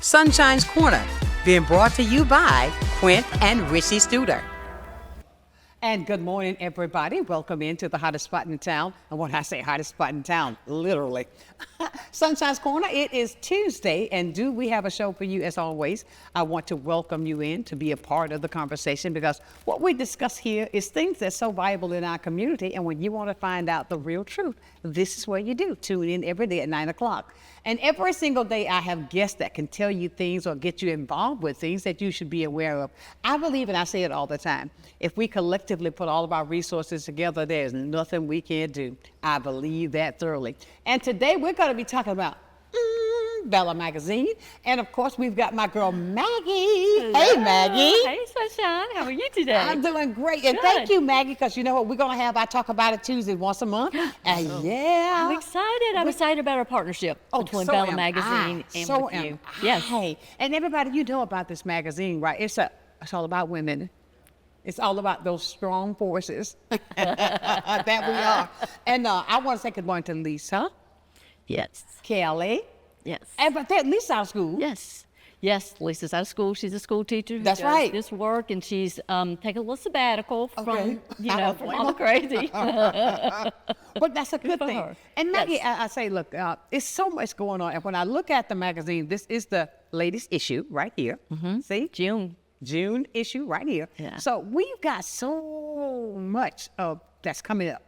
Sunshine's Corner, being brought to you by Quint and Richie Studer. And good morning, everybody. Welcome into the hottest spot in town. And when I say hottest spot in town, literally. Sunshine's Corner, it is Tuesday, and do we have a show for you as always. I want to welcome you in to be a part of the conversation because what we discuss here is things that's so valuable in our community, and when you want to find out the real truth, this is where you do. Tune in every day at 9 o'clock. And every single day I have guests that can tell you things or get you involved with things that you should be aware of. I believe, and I say it all the time, if we collectively put all of our resources together, there's nothing we can't do. I believe that thoroughly. And today we're going to be talking about Bella Magazine. And of course, we've got my girl Maggie. Hello. Hey, Maggie. Hey, Sonshine. How are you today? I'm doing great. And thank you, Maggie, because you know what? We're going to have I Talk About It Tuesday once a month. And yeah. I'm excited. I'm excited about our partnership between so Bella am Magazine I. and So with am you. I. Yes. And everybody, you know about this magazine, right? It's all about women. It's all about those strong forces that we are. And I want to say good morning to Lisa. Yes. Kelly. Yes. And but that Lisa out of school. Yes. Yes, Lisa's out of school. She's a school teacher who That's does right. this work, and she's taking a little sabbatical Okay. from all the crazy. But that's a good for thing. her. And Maggie, Yes. I say, look, it's so much going on. And when I look at the magazine, this is the latest issue right here. See? June issue right here. Yeah. So we've got so much of that's coming up.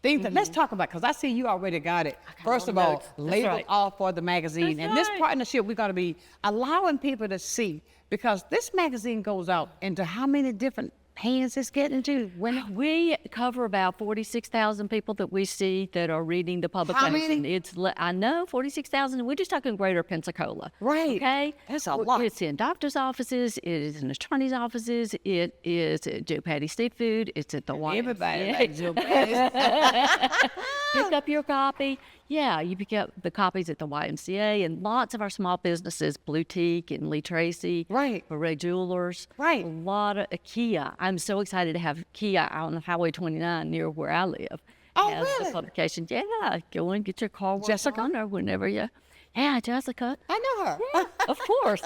Things that let's talk about, because I see you already got it. First of all, notes. That's labeled right. all for the magazine. That's And this right. partnership, we're going to be allowing people to see, because this magazine goes out into how many different hands it's getting to? When We cover about 46,000 people that we see that are reading the publication. many? I know, 46,000. We're just talking Greater Pensacola. Right. Okay. That's a lot. It's in doctors' offices. It is in attorneys' offices. It is at Joe Patty Seafood. It's at the YMCA. everybody likes Joe Patty. Pick up your copy. Yeah, you pick up the copies at the YMCA and lots of our small businesses, Bluetique and Lee Tracy, Right. Ray Jewelers, Right. a lot of Kia. I'm so excited to have Kia out on Highway 29 near where I live. Oh, Has really? The publication. Yeah, go and get your car worked Jessica? on there whenever you. Yeah, Jessica. I know her. Yeah, of course,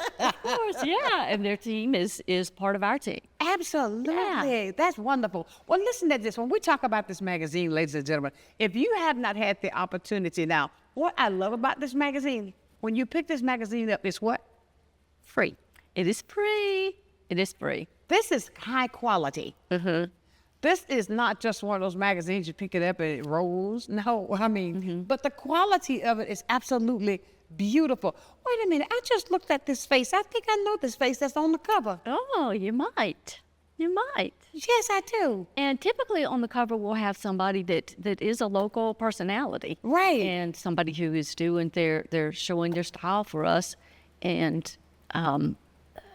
yeah. And their team is part of our team. Absolutely. Yeah. That's wonderful. Well, listen to this. When we talk about this magazine, ladies and gentlemen, if you have not had the opportunity now, what I love about this magazine, when you pick this magazine up, it's what? Free. It is free. It is free. This is high quality. This is not just one of those magazines you pick it up and it rolls. No, I mean, but the quality of it is absolutely beautiful. Wait a minute, I just looked at this face. I think I know this face that's on the cover. Oh, you might. You might. Yes, I do. And typically on the cover, we'll have somebody that is a local personality. Right. And somebody who is doing they're showing their style for us, and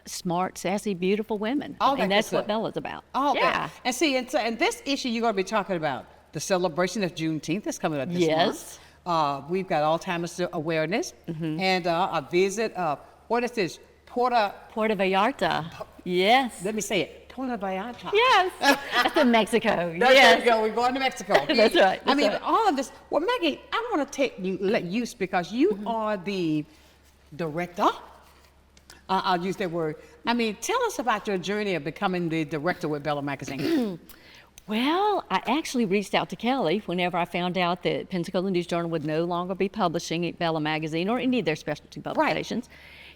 smart, sassy, beautiful women. All that and that's good what stuff. Bella's about. Oh, yeah. And see, and this issue you're going to be talking about, the celebration of Juneteenth that's coming up this Yes. month. We've got Alzheimer's awareness and a visit of, what is this? Puerto, Puerto Vallarta. Yes. let me say it, Puerto Vallarta. Yes. That's in Mexico. There yes. you go. We're going to Mexico. That's right, I that's mean, right. all of this. Well, Maggie, I want to let you, because you are the director. I'll use that word. I mean, tell us about your journey of becoming the director with Bella Magazine. Well, I actually reached out to Kelly whenever I found out that Pensacola News Journal would no longer be publishing at Bella Magazine or any of their specialty publications.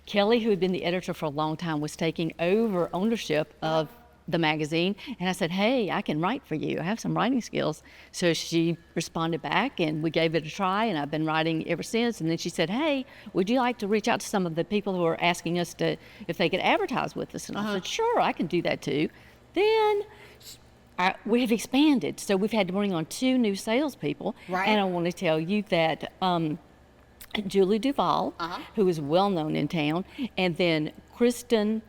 Kelly, who had been the editor for a long time, was taking over ownership of the magazine. And I said, hey, I can write for you. I have some writing skills. So she responded back and we gave it a try, and I've been writing ever since. And then she said, hey, would you like to reach out to some of the people who are asking us if they could advertise with us? And I said, sure, I can do that too. Then we have expanded. So we've had to bring on 2 new salespeople. Right. And I want to tell you that Julie Duvall, who is well known in town, and then Kristen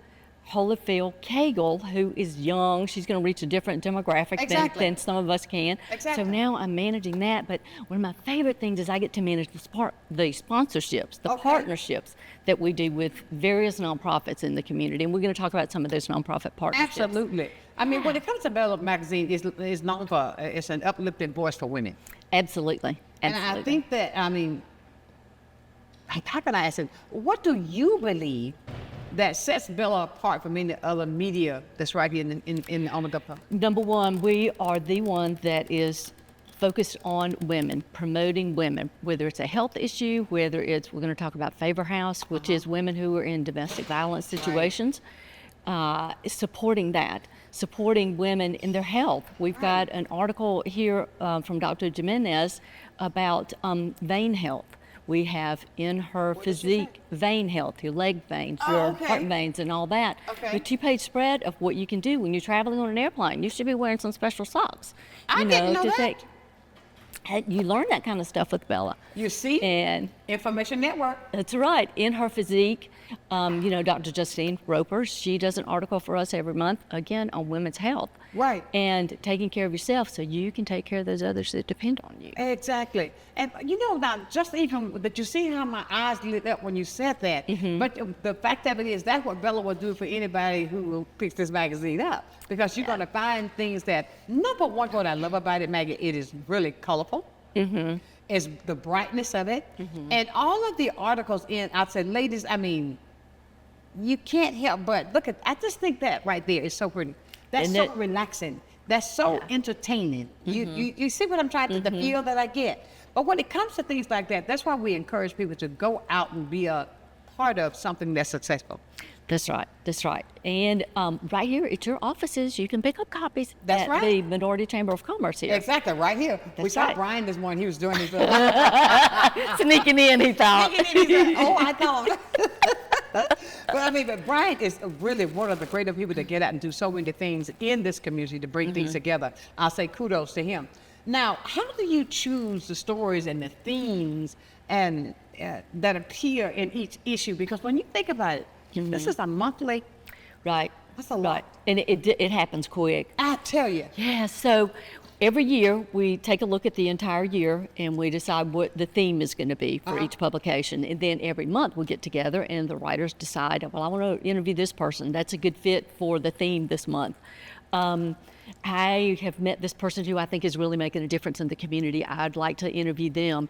Holyfield Cagle, who is young. She's going to reach a different demographic than some of us can. Exactly. So now I'm managing that. But one of my favorite things is I get to manage the sponsorships, the partnerships that we do with various nonprofits in the community. And we're going to talk about some of those nonprofit partnerships. Absolutely. I mean, when it comes to Bella Magazine, it's known for, it's an uplifting voice for women. Absolutely. And I think that, I mean, how can I ask it? What do you believe that sets Bella apart from any other media that's right here in Omedepa? Number one, we are the one that is focused on women, promoting women, whether it's a health issue, whether it's, we're going to talk about Favor House, which is women who are in domestic violence situations, supporting that, supporting women in their health. We've got an article here from Dr. Jimenez about vein health. We have in her physique vein health, your leg veins, your heart veins, and all that. A 2-page spread of what you can do when you're traveling on an airplane. You should be wearing some special socks. I didn't know that. You learn that kind of stuff with Bella. You see? And Information Network. that's right. In her physique, Dr. Justine Roper, she does an article for us every month, again, on women's health. Right. And taking care of yourself so you can take care of those others that depend on you. Exactly. And now, just even that, you see how my eyes lit up when you said that. But the fact of it is, that's what Bella will do for anybody who picks this magazine up. Because you're going to find things that, number one, what I love about it, Maggie, it is really colorful. It's the brightness of it. And all of the articles I'd say, ladies, I mean, you can't help but look at, I just think that right there is so pretty. That's so relaxing. That's so entertaining. You see what I'm trying to, the feel that I get. But when it comes to things like that, that's why we encourage people to go out and be a part of something that's successful. That's right. That's right. And right here at your offices, you can pick up copies at the Minority Chamber of Commerce here. Exactly, right here. We saw Brian this morning. He was doing his sneaking in, he thought. Oh, I thought. But Brian is really one of the greater people that get out and do so many things in this community to bring things together. I'll say kudos to him. Now, how do you choose the stories and the themes and that appear in each issue? Because when you think about it, this is a monthly. Right. That's a lot. And it happens quick. I tell you. Yeah, so every year we take a look at the entire year and we decide what the theme is going to be for each publication. And then every month we get together and the writers decide, well, I want to interview this person. That's a good fit for the theme this month. I have met this person who I think is really making a difference in the community. I'd like to interview them.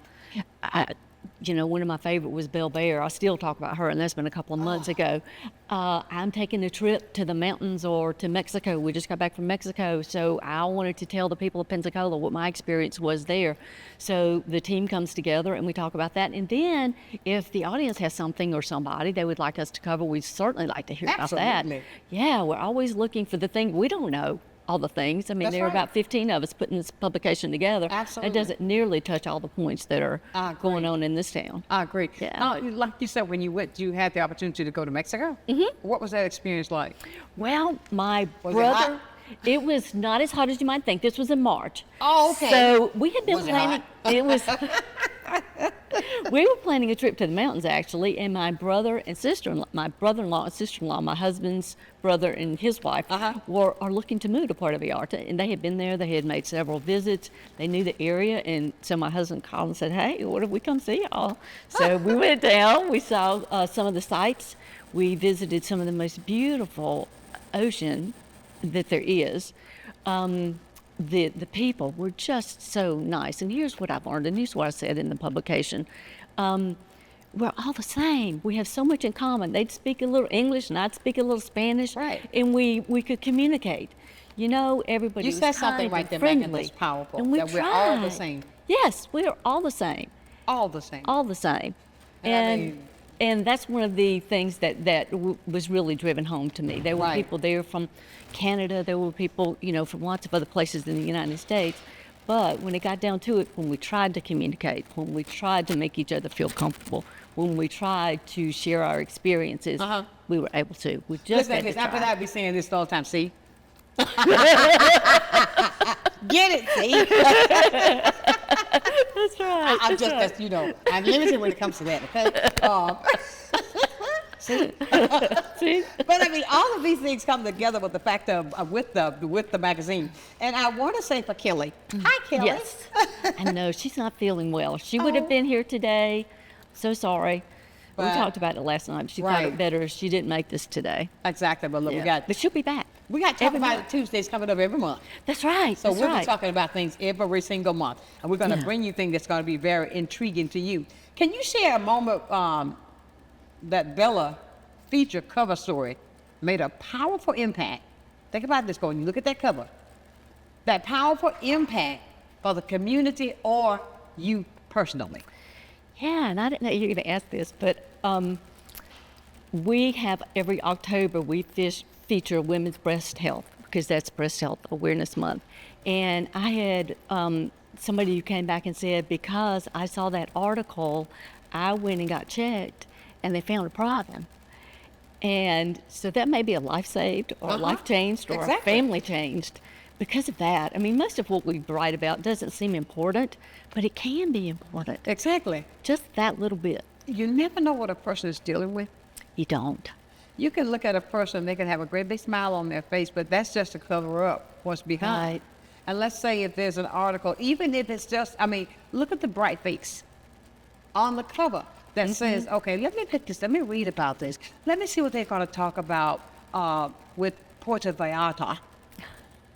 One of my favorite was Belle Bear. I still talk about her, and that's been a couple of months ago. I'm taking a trip to the mountains or to Mexico. We just got back from Mexico, so I wanted to tell the people of Pensacola what my experience was there. So the team comes together, and we talk about that. And then if the audience has something or somebody they would like us to cover, we'd certainly like to hear about that. Yeah, we're always looking for the thing we don't know. All the things. I mean, there are about 15 of us putting this publication together. Absolutely. It doesn't nearly touch all the points that are going on in this town. I agree. Yeah. Like you said, when you went, you had the opportunity to go to Mexico. What was that experience like? Well, my brother, it was not as hot as you might think. This was in March. Oh, okay. So we had been planning. It was. We were planning a trip to the mountains actually, and my brother and sister-in-law, my brother-in-law and sister-in-law, my husband's brother and his wife are looking to move to Puerto Vallarta, and they had been there. They had made several visits. They knew the area, and so my husband called and said, "Hey, what if we come see y'all?" So we went down. We saw some of the sights. We visited some of the most beautiful ocean that there is. The people were just so nice. And here's what I've learned, and here's what I said in the publication. We're all the same. We have so much in common. They'd speak a little English, and I'd speak a little Spanish. Right. And we could communicate. Everybody was said something right there, Megan, that's powerful. And we're all the same. Yes, we are all the same. All the same. All the same. And that's one of the things that was really driven home to me. There were people there from Canada. There were people, from lots of other places in the United States. But when it got down to it, when we tried to communicate, when we tried to make each other feel comfortable, when we tried to share our experiences, we were able to. We just had to try. After that, I'd be saying this all the time. See? Get it, see? That's right. I'm limited when it comes to that, okay? See? See? But all of these things come together with the fact of with the magazine. And I want to say for Kelly, hi, Kelly. Yes. I know she's not feeling well. She would have been here today. So sorry. We talked about it last night. She thought it better if she didn't make this today. Exactly. But look, but she'll be back. We got Talk About It Tuesdays coming up every month. That's right. So that's we'll right. be talking about things every single month. And we're going to bring you things that's going to be very intriguing to you. Can you share a moment that Bella feature cover story made a powerful impact? Think about this, when you look at that cover. That powerful impact for the community or you personally. Yeah, and I didn't know you were going to ask this, but we have every October we feature women's breast health because that's Breast Health Awareness Month. And I had somebody who came back and said, because I saw that article, I went and got checked and they found a problem. And so that may be a life saved or a life changed or a family changed because of that. I mean, most of what we write about doesn't seem important, but it can be important. Exactly. Just that little bit. You never know what a person is dealing with. You don't. You can look at a person, they can have a great big smile on their face, but that's just to cover up what's behind. Right. And let's say if there's an article, even if it's just, I mean, look at the bright face on the cover that says, okay, let me pick this, let me read about this. Let me see what they're going to talk about with Puerto Vallarta.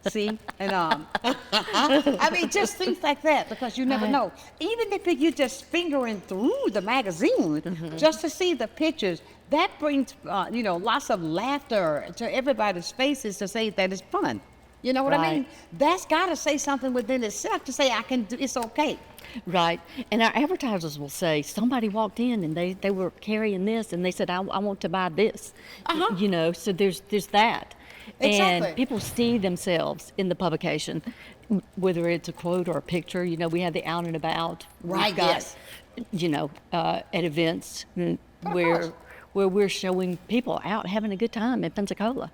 See? And I mean, just things like that, because you never know. Even if you're just fingering through the magazine, just to see the pictures, that brings, lots of laughter to everybody's faces to say that it's fun. You know what I mean? That's got to say something within itself to say, I can do, it's okay. Right. And our advertisers will say, somebody walked in and they were carrying this and they said, I want to buy this. You know, so there's that. Exactly. And people see themselves in the publication, whether it's a quote or a picture. You know, we have the out and about. Right, We've got, yes. You know, at events where we're showing people out having a good time in Pensacola.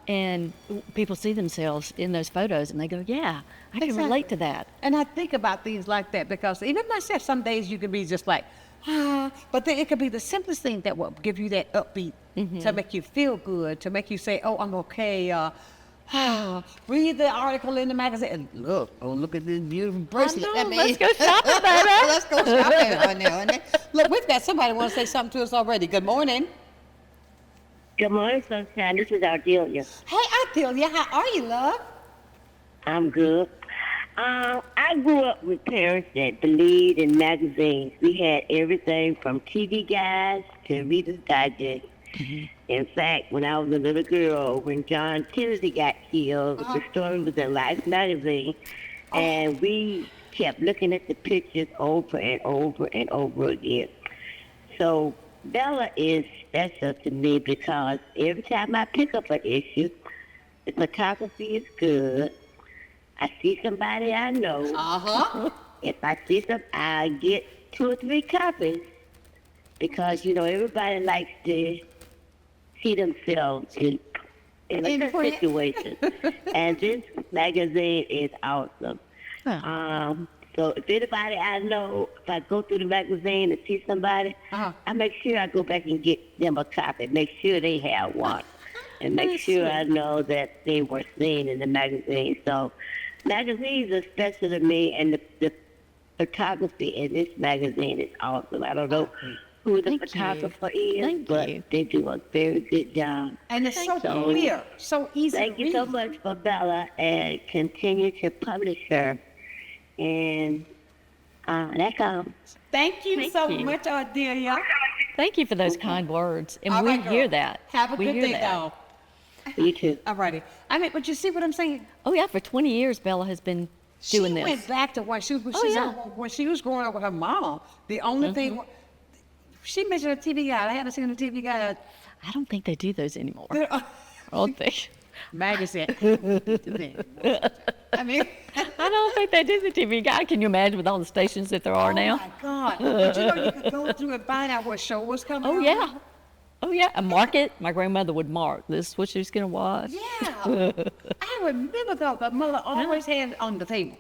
And people see themselves in those photos and they go, yeah, I can relate to that. And I think about things like that because even myself, some days you can be just like, but then it could be the simplest thing that will give you that upbeat to make you feel good, to make you say, oh, I'm okay. Read the article in the magazine and look at this beautiful bracelet. I know, let's go shopping, baby. Let's go shopping on there. Look, we've got somebody who wants to say something to us already. Good morning. Good morning, Sonshine. This is Ardelia. Hey, Ardelia, how are you, love? I'm good. I grew up with parents that believed in magazines. We had everything from TV guides to Reader's Digest. In fact, when I was a little girl, when John Kennedy got killed, the story was in Life magazine, and we kept looking at the pictures over and over and over again. So Bella is special to me because every time I pick up an issue, the photography is good. I see somebody I know. If I see some, I get 2 or 3 copies because, everybody likes to see themselves in a good situation. And this magazine is awesome. So if anybody I know, if I go through the magazine and see somebody, I make sure I go back and get them a copy, make sure they have one, and make sure I know that they were seen in the magazine. So magazines are special to me, and the photography in this magazine is awesome. I don't know who the photographer is, but they do a very good job. And it's so clear, so easy Thank to you read. so much for Bella, and continue to publish her. And that's all. Thank you so much, Ardelia. Thank you for those kind words. And All we right, hear girl. that. Have a We good hear day, that. though. You too. All righty. I mean, but you see what I'm saying? Oh, yeah, for 20 years, Bella has been doing She this. went back to when she was when she was growing up with her mom. The only thing she mentioned a TV guide. I haven't seen a TV guide. I don't think they do those anymore. I don't think. Magazine. I mean, I don't think they do the TV guide. Can you imagine with all the stations that there are now? oh my God! But you could go through and find out what show was coming. Oh, on. yeah. Oh, yeah. And mark it. My grandmother would mark. This is what she's going to watch. Yeah. I remember though, the mother always had it on the table.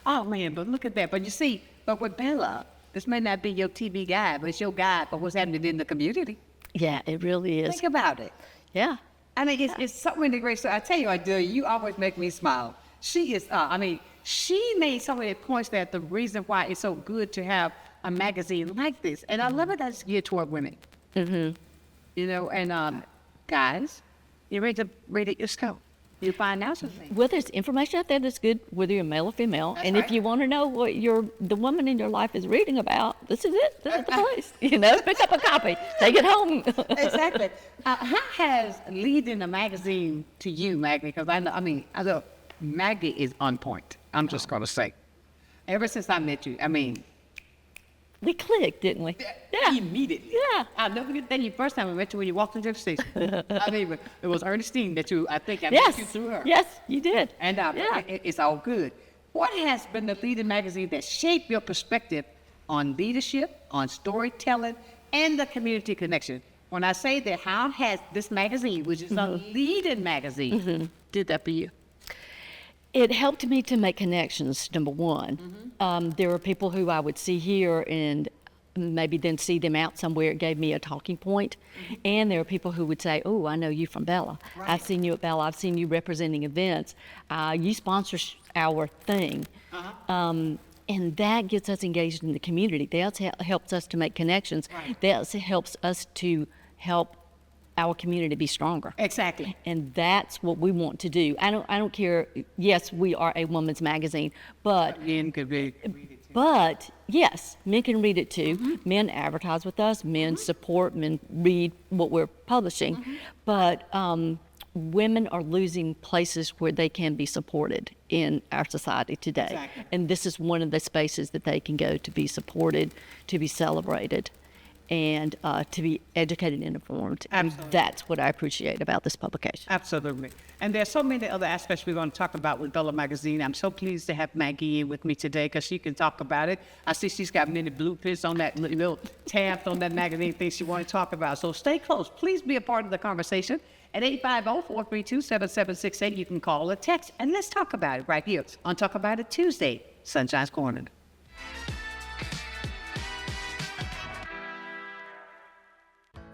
Oh man, but look at that. But you see, but with Bella, this may not be your TV guide, but it's your guide for what's happening in the community. Yeah, it really is. Think about it. Yeah. I mean, it's so many great stories. I tell you, Ardelia, you always make me smile. She is, she made so many points that the reason why it's so good to have a magazine like this. And I love it that it's geared toward women. You know, and guys, you're ready to read it yourself. You find out something. Well, there's information out there that's good, whether you're male or female. That's and right. if you want to know what the woman in your life is reading about, this is it. This is the place. You know, pick up a copy, take it home. Exactly. How has leading a magazine to you, Maggie? Because I know Maggie is on point. I'm just going to say. Ever since I met you, We clicked, didn't we? Yeah. Immediately. Yeah. I'll never forget the first time I met you when you walked into the station. It was Ernestine that I think I met Yes. you through her. Yes, you did. And Yeah. it's all good. What has been the leading magazine that shaped your perspective on leadership, on storytelling, and the community connection? When I say that, how has this magazine, which is a leading magazine, did that for you? It helped me to make connections, number one. There were people who I would see here and maybe then see them out somewhere. It gave me a talking point. And there were people who would say, oh, I know you from Bella. Right. I've seen you at Bella. I've seen you representing events. You sponsor our thing. And that gets us engaged in the community. That helps us to make connections. Right. That helps us to help our community be stronger. Exactly. And that's what we want to do. I don't care. Yes, we are a woman's magazine, but Men could read it too. yes, men can read it too. Men advertise with us. Men support. Men read what we're publishing. But women are losing places where they can be supported in our society today. Exactly. And this is one of the spaces that they can go to be supported, to be celebrated, and to be educated and informed. Absolutely. And that's what I appreciate about this publication. Absolutely. And there's so many other aspects we're going to talk about with Bella Magazine. I'm so pleased to have Maggie in with me today because she can talk about it. I see she's got many blueprints on that little tabs on that magazine thing she wants to talk about. So stay close. Please be a part of the conversation. At 850-432-7768, you can call or text, and let's talk about it right here on Talk About It Tuesday, Sunshine's Corner.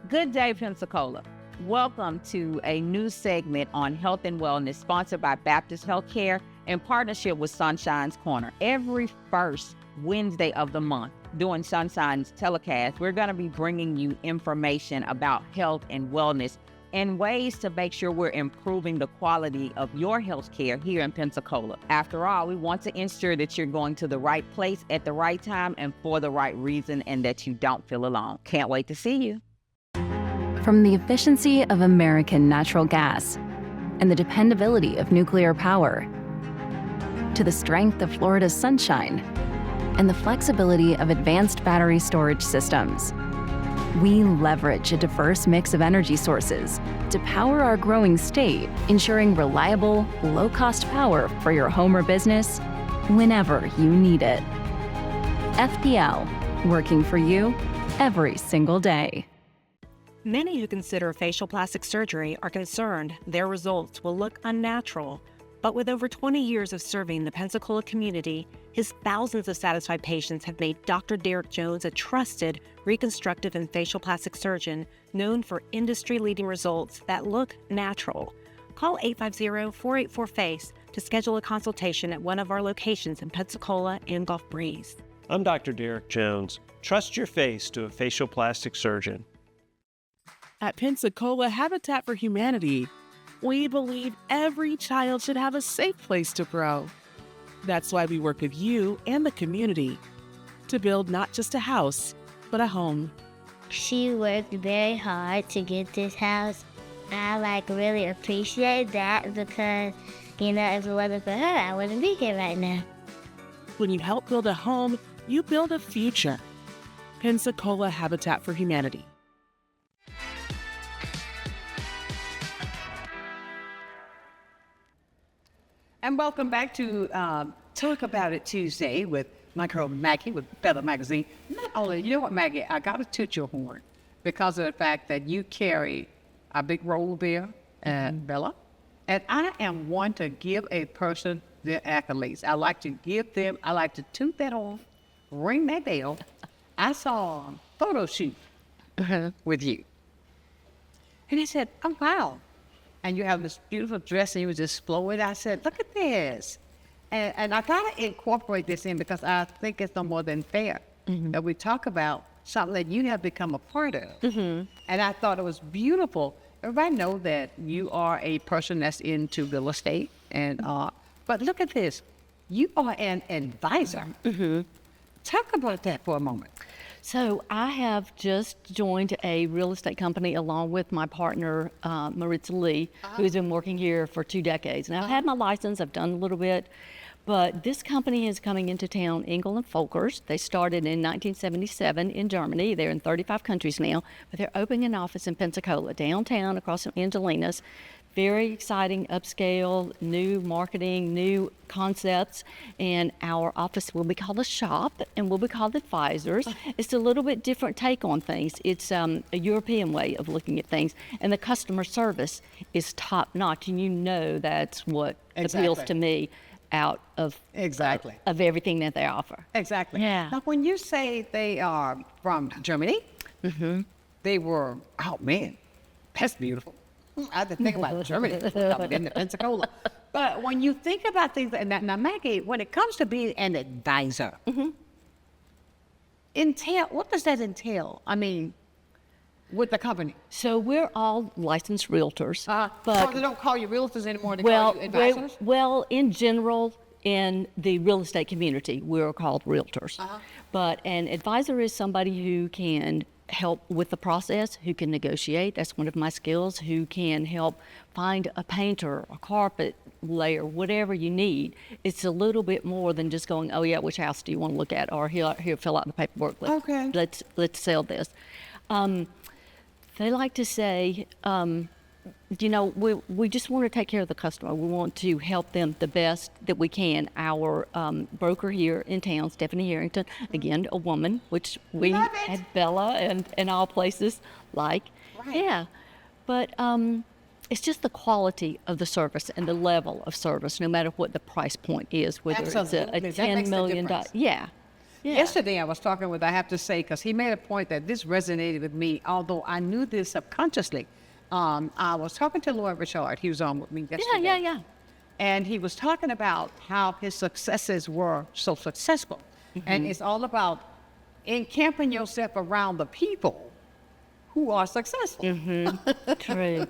Good day, Pensacola. Welcome to a new segment on health and wellness sponsored by Baptist Healthcare in partnership with Sunshine's Corner. Every first Wednesday of the month during Sunshine's telecast, we're going to be bringing you information about health and wellness and ways to make sure we're improving the quality of your health care here in Pensacola. After all, we want to ensure that you're going to the right place at the right time and for the right reason and that you don't feel alone. Can't wait to see you. From the efficiency of American natural gas and the dependability of nuclear power, to the strength of Florida's sunshine and the flexibility of advanced battery storage systems, we leverage a diverse mix of energy sources to power our growing state, ensuring reliable, low-cost power for your home or business whenever you need it. FPL, working for you every single day. Many who consider facial plastic surgery are concerned their results will look unnatural. But with over 20 years of serving the Pensacola community, his thousands of satisfied patients have made Dr. Derek Jones a trusted reconstructive and facial plastic surgeon known for industry-leading results that look natural. Call 850-484-FACE to schedule a consultation at one of our locations in Pensacola and Gulf Breeze. I'm Dr. Derek Jones. Trust your face to a facial plastic surgeon. At Pensacola Habitat for Humanity, we believe every child should have a safe place to grow. That's why we work with you and the community to build not just a house, but a home. She worked very hard to get this house. I really appreciate that because, if it wasn't for her, I wouldn't be here right now. When you help build a home, you build a future. Pensacola Habitat for Humanity. And welcome back to Talk About It Tuesday with my girl Maggie with Bella Magazine. Not only, you know what, Maggie, I got to toot your horn because of the fact that you carry a big role there at Bella. And I am one to give a person their accolades. I like to toot that horn, ring that bell. I saw a photo shoot with you. And I said, oh, wow. And you have this beautiful dress and you were just flowing. I said, look at this. And I got to incorporate this in because I think it's no more than fair that we talk about something that you have become a part of. And I thought it was beautiful. everybody know that you are a person that's into real estate, and but look at this, you are an advisor. Talk about that for a moment. So I have just joined a real estate company along with my partner, Maritza Lee, who's been working here for 2 decades. Now I've had my license, I've done a little bit, but this company is coming into town, Engel and Folkers. They started in 1977 in Germany. They're in 35 countries now, but they're opening an office in Pensacola, downtown across from Angelina's. Very exciting, upscale, new marketing, new concepts, and our office will be called a shop and will be called advisors. It's a little bit different take on things. It's a European way of looking at things, and the customer service is top notch, and you know that's what appeals to me out of of everything that they offer. Exactly. Yeah. Now, when you say they are from Germany, they were, oh man, that's beautiful. I had to think about Germany coming into Pensacola. But when you think about things, and now Maggie, when it comes to being an advisor, what does that entail? I mean, with the company. So we're all licensed realtors. But they don't call you realtors anymore, they call you advisors? Well, in general, in the real estate community, we're called realtors. But an advisor is somebody who can help with the process, who can negotiate. That's one of my skills. Who can help find a painter, a carpet layer, whatever you need. It's a little bit more than just going, oh yeah, which house do you want to look at? Or here, fill out the paperwork. Let's sell this. They like to say, you know, we just want to take care of the customer. We want to help them the best that we can. Our broker here in town, Stephanie Harrington, again, a woman, which we at Bella and all places like. Yeah. But it's just the quality of the service and the level of service, no matter what the price point is, whether it's a $10 million. Yeah. Yesterday I was talking with, I have to say, because he made a point that this resonated with me, although I knew this subconsciously. I was talking to Lloyd Richard. He was on with me yesterday. Yeah. And he was talking about how his successes were so successful. And it's all about encamping yourself around the people who are successful. True.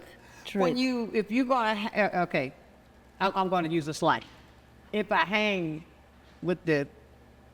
If you're going to, okay, I'm going to use a slang. If I hang with the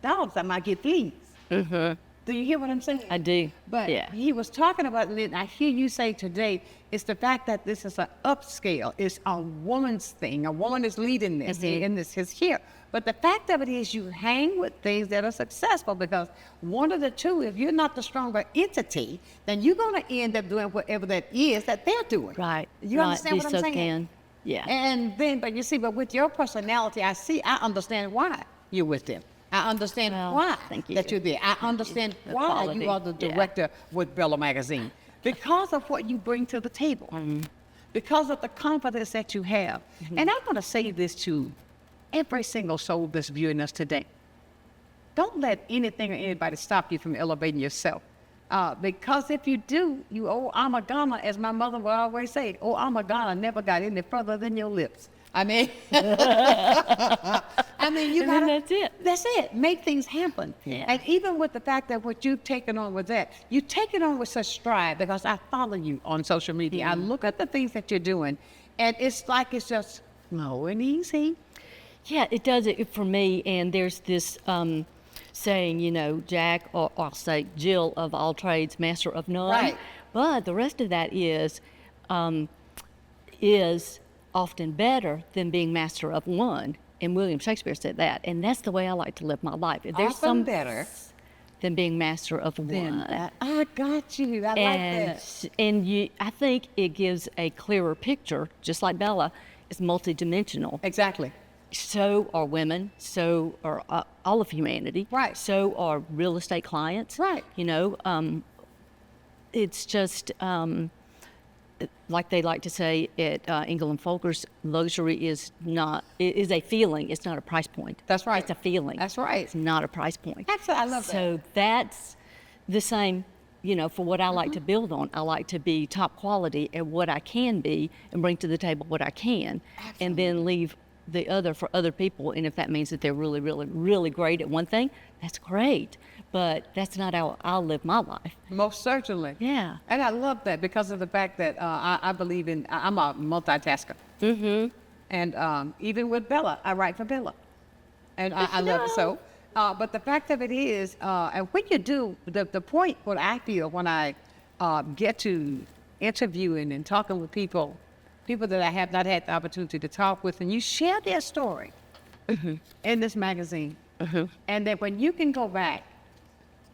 dogs, I might get fleas. Do you hear what I'm saying? I do. But he was talking about, and I hear you say today, it's the fact that this is an upscale. It's a woman's thing. A woman is leading this, and this is here. But the fact of it is you hang with things that are successful, because one of the two, if you're not the stronger entity, then you're going to end up doing whatever that is that they're doing. Right. You understand what I'm saying? Can. Yeah. And then, but you see, but with your personality, I understand why you're with them. I understand why that you're there. I understand why you are the director with Bella Magazine. Because of what you bring to the table. Because of the confidence that you have. And I'm going to say this to every single soul that's viewing us today. Don't let anything or anybody stop you from elevating yourself. Because if you do, Amagana, as my mother would always say, Amagana never got any further than your lips. I mean, you gotta, that's it. That's it. Make things happen. Yeah. And even with the fact that what you've taken on with that, you take it on with such stride, because I follow you on social media. I look at the things that you're doing, and it's like it's just slow and easy. Yeah, it does it for me. And there's this saying, you know, Jack, or I'll say Jill of all trades, master of none. Right. But the rest of that is often better than being master of one. And William Shakespeare said that. And that's the way I like to live my life. If there's Often better than being master of one. I got you. I like that. And I think it gives a clearer picture, just like Bella is multidimensional. Exactly. So are women. So are all of humanity. Right. So are real estate clients. Right. You know, it's just... like they like to say at Engel and Folkers, luxury is a feeling. It's not a price point. That's right. It's a feeling. That's right. It's not a price point. Absolutely. I love that. So that's the same, you know, for what I like to build on. I like to be top quality at what I can be and bring to the table what I can. Absolutely. And then leave the other for other people. And if that means that they're really, really, really great at one thing, that's great. But that's not how I'll live my life. Most certainly. Yeah. And I love that because of the fact that I believe in, I'm a multitasker. Mm-hmm. And even with Bella, I write for Bella. And I love it so. But the fact of it is, and when you do, the point what I feel when I get to interviewing and talking with people that I have not had the opportunity to talk with, and you share their story in this magazine. And that when you can go back,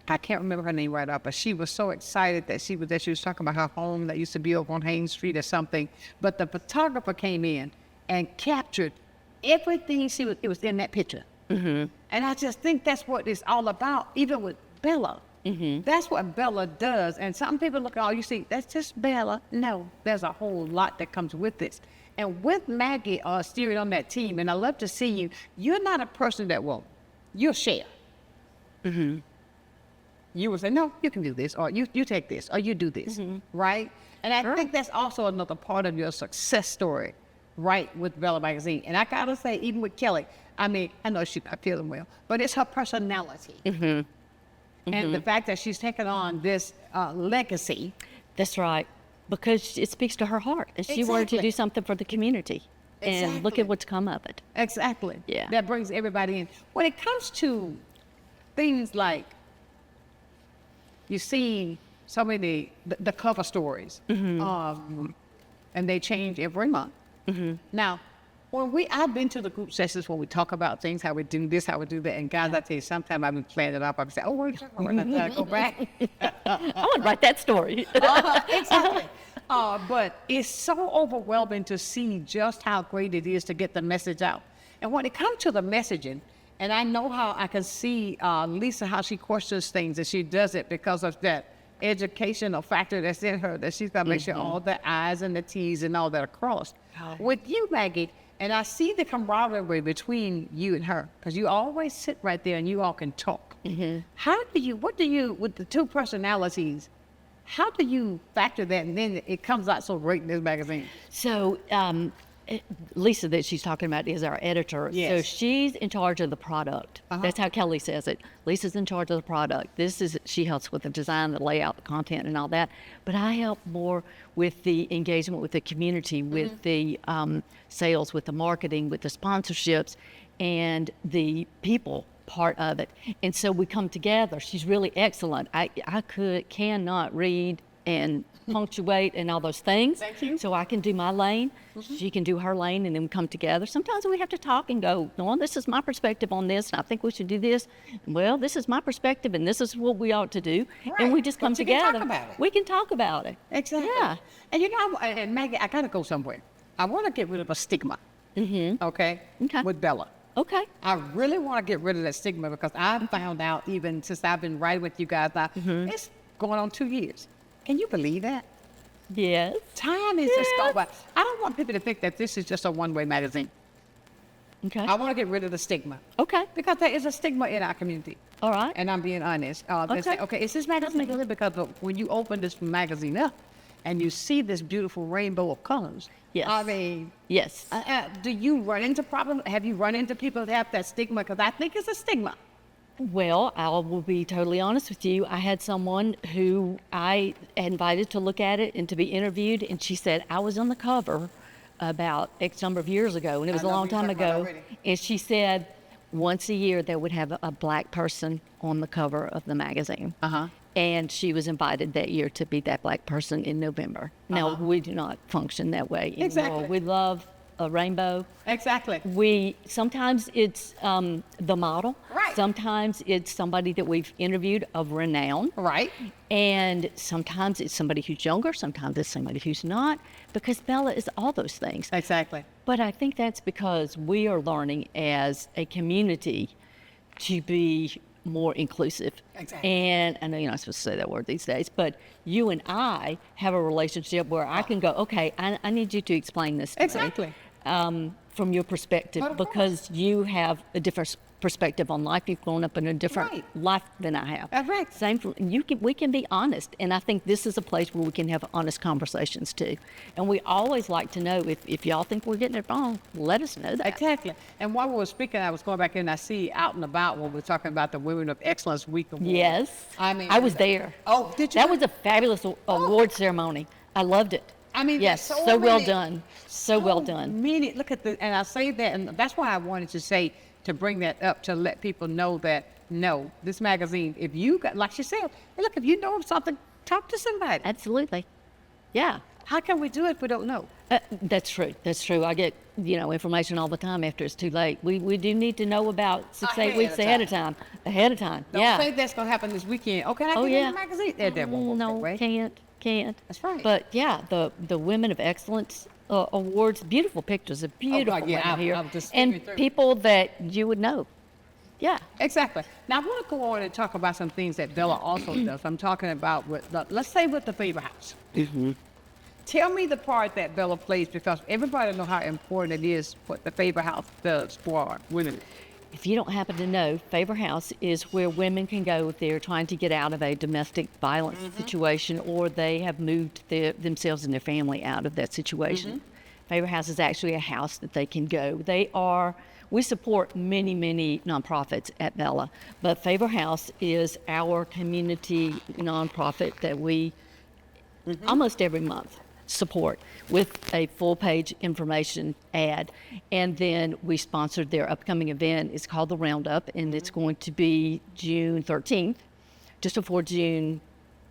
I can't remember her name right up, but she was so excited that she was talking about her home that used to be over on Haynes Street or something. But the photographer came in and captured everything it was in that picture. And I just think that's what it's all about, even with Bella. That's what Bella does. And some people look, oh, you see, that's just Bella. No, there's a whole lot that comes with this. And with Maggie steering on that team, and I love to see you, you're not a person that you'll share. You will say, no, you can do this, or you take this, or you do this, right? And I think that's also another part of your success story, right, with Bella Magazine. And I gotta say, even with Kelly, I mean, I know she's not feeling well, but it's her personality. And the fact that she's taken on this legacy. That's right. Because it speaks to her heart. And she wanted to do something for the community. And look at what's come of it. Exactly. Yeah. That brings everybody in. When it comes to things like, you see so many, the cover stories, and they change every month. Now, I've been to the group sessions when we talk about things, how we do this, how we do that, and guys, I tell you, sometimes I've been planning it up. I've said, oh, wait, go back. I want to write that story. Exactly. But it's so overwhelming to see just how great it is to get the message out. And when it comes to the messaging, and I know how I can see Lisa, how she questions things, and she does it because of that educational factor that's in her, that she's got to make sure all the I's and the T's and all that are crossed. With you, Maggie, and I see the camaraderie between you and her, because you always sit right there and you all can talk. What do you, with the two personalities, how do you factor that, and then it comes out so great in this magazine? So, Lisa that she's talking about is our editor. Yes. So she's in charge of the product. That's how Kelly says it. Lisa's in charge of the product. She helps with the design, the layout, the content, and all that. But I help more with the engagement with the community, with the sales, with the marketing, with the sponsorships, and the people part of it. And so we come together. She's really excellent. I cannot read and punctuate and all those things. Thank you. So I can do my lane, she can do her lane, and then we come together. Sometimes we have to talk and go, no, this is my perspective on this, and I think we should do this. Well, this is my perspective, and this is what we ought to do. Right. And we just come But you can together. talk about it. We can talk about it. Exactly. Yeah. And you know, and Maggie, I gotta go somewhere. I want to get rid of a stigma. Okay. With Bella. Okay. I really want to get rid of that stigma because I found out, even since I've been writing with you guys, it's going on 2 years. Can you believe that? Yes. Time is just going by. I don't want people to think that this is just a one-way magazine. Okay. I want to get rid of the stigma. Okay. Because there is a stigma in our community. All right. And I'm being honest. They say, okay, is this magazine good? Because when you open this magazine up and you see this beautiful rainbow of colors, Yes. I mean, Yes. do you run into problems? Have you run into people that have that stigma? Because I think it's a stigma. Well, I will be totally honest with you. I had someone who I invited to look at it and to be interviewed, and she said, I was on the cover about X number of years ago, and it was a long time ago. And she said, once a year they would have a black person on the cover of the magazine. And she was invited that year to be that black person in November. Now, we do not function that way anymore. Exactly. We love a rainbow. Exactly. Sometimes it's the model. Right. Sometimes it's somebody that we've interviewed of renown. Right. And sometimes it's somebody who's younger. Sometimes it's somebody who's not. Because Bella is all those things. Exactly. But I think that's because we are learning as a community to be more inclusive. Exactly. And I know you're not supposed to say that word these days, but you and I have a relationship where I can go, okay, I need you to explain this to Exactly. me from your perspective, because you have a different perspective on life. You've grown up in a different life than I have. That's right. Same for you. We can be honest, and I think this is a place where we can have honest conversations too. And we always like to know if y'all think we're getting it wrong, let us know that. Exactly. And while we were speaking, I was going back in and I see out and about when we're talking about the Women of Excellence Week Award. Yes. I mean, I was there. Oh, did you? That was a fabulous award ceremony. I loved it. I mean, yes, there's so well many- done. So well done. Many, look at and I say that, and that's why I wanted to say, to bring that up, to let people know that, no, this magazine, if you got, like she said, hey, look, if you know of something, talk to somebody. Absolutely. Yeah. How can we do it if we don't know? That's true. That's true. I get, information all the time after it's too late. We do need to know about 6, 8 weeks ahead of time. Ahead of time. Don't yeah. say that's going to happen this weekend. Oh, can I get in the magazine? That won't work that way. Can't. That's right. But yeah, the Women of Excellence awards, beautiful pictures, a beautiful women here, I was just and skimming through. people that you would know. Yeah. Exactly. Now, I want to go on and talk about some things that Bella also does. I'm talking about, let's say with the Favor House. Mm-hmm. Tell me the part that Bella plays, because everybody knows how important it is what the Favor House does for women. If you don't happen to know, Favor House is where women can go if they're trying to get out of a domestic violence situation, or they have moved themselves and their family out of that situation. Favor House is actually a house that they can go. We support many, many nonprofits at Bella, but Favor House is our community nonprofit that we almost every month support with a full-page information ad. And then we sponsored their upcoming event. It's called the Roundup, and it's going to be June 13th, just before June